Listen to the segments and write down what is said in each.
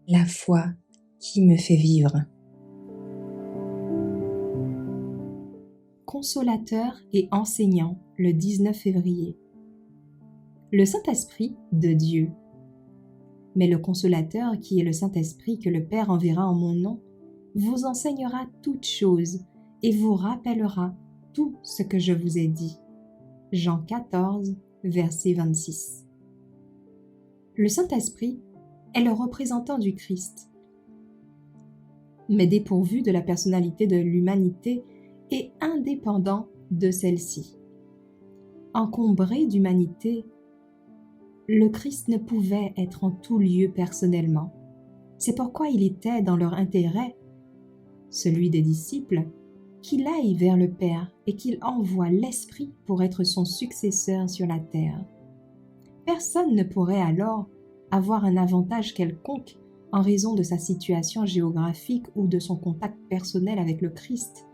La foi qui me fait vivre. Consolateur et enseignant le 19 février. Le Saint-Esprit de Dieu. Mais le Consolateur, qui est le Saint-Esprit que le Père enverra en mon nom, vous enseignera toutes choses et vous rappellera tout ce que je vous ai dit. Jean 14, verset 26. Le Saint-Esprit est le représentant du Christ, mais dépourvu de la personnalité de l'humanité et indépendant de celle-ci. Encombré d'humanité, le Christ ne pouvait être en tout lieu personnellement. C'est pourquoi il était dans leur intérêt, celui des disciples, qu'il aille vers le Père et qu'il envoie l'Esprit pour être son successeur sur la terre. Personne ne pourrait alors avoir un avantage quelconque en raison de sa situation géographique ou de son contact personnel avec le Christ.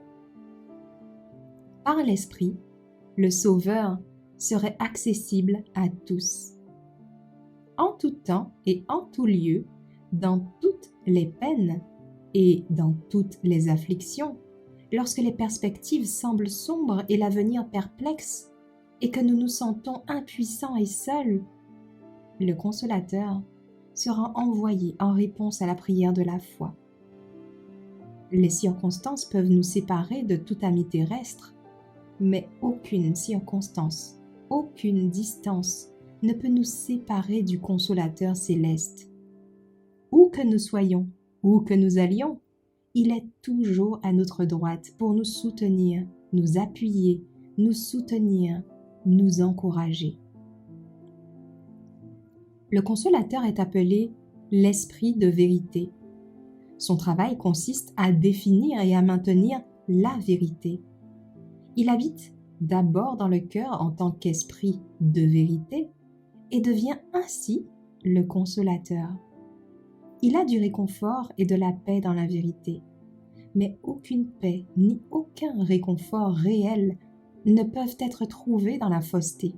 Par l'Esprit, le Sauveur serait accessible à tous. En tout temps et en tout lieu, dans toutes les peines et dans toutes les afflictions, lorsque les perspectives semblent sombres et l'avenir perplexe, et que nous nous sentons impuissants et seuls, le Consolateur sera envoyé en réponse à la prière de la foi. Les circonstances peuvent nous séparer de tout ami terrestre, mais aucune circonstance, aucune distance ne peut nous séparer du Consolateur céleste. Où que nous soyons, où que nous allions, il est toujours à notre droite pour nous soutenir, nous appuyer, nous soutenir, nous encourager. Le Consolateur est appelé l'Esprit de vérité. Son travail consiste à définir et à maintenir la vérité. Il habite d'abord dans le cœur en tant qu'Esprit de vérité et devient ainsi le Consolateur. Il a du réconfort et de la paix dans la vérité, mais aucune paix ni aucun réconfort réel ne peuvent être trouvés dans la fausseté.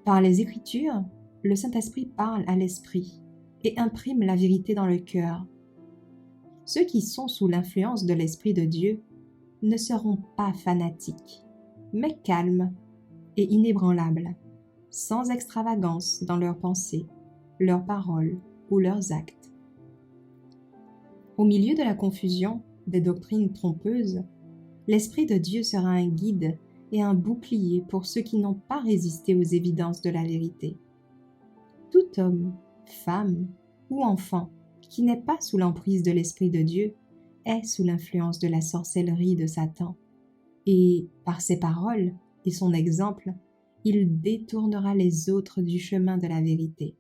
Par les Écritures, le Saint-Esprit parle à l'Esprit et imprime la vérité dans le cœur. Ceux qui sont sous l'influence de l'Esprit de Dieu ne seront pas fanatiques, mais calmes et inébranlables, sans extravagance dans leurs pensées, leurs paroles ou leurs actes. Au milieu de la confusion des doctrines trompeuses, l'Esprit de Dieu sera un guide et un bouclier pour ceux qui n'ont pas résisté aux évidences de la vérité. Tout homme, femme ou enfant qui n'est pas sous l'emprise de l'Esprit de Dieu est sous l'influence de la sorcellerie de Satan, et par ses paroles et son exemple, il détournera les autres du chemin de la vérité.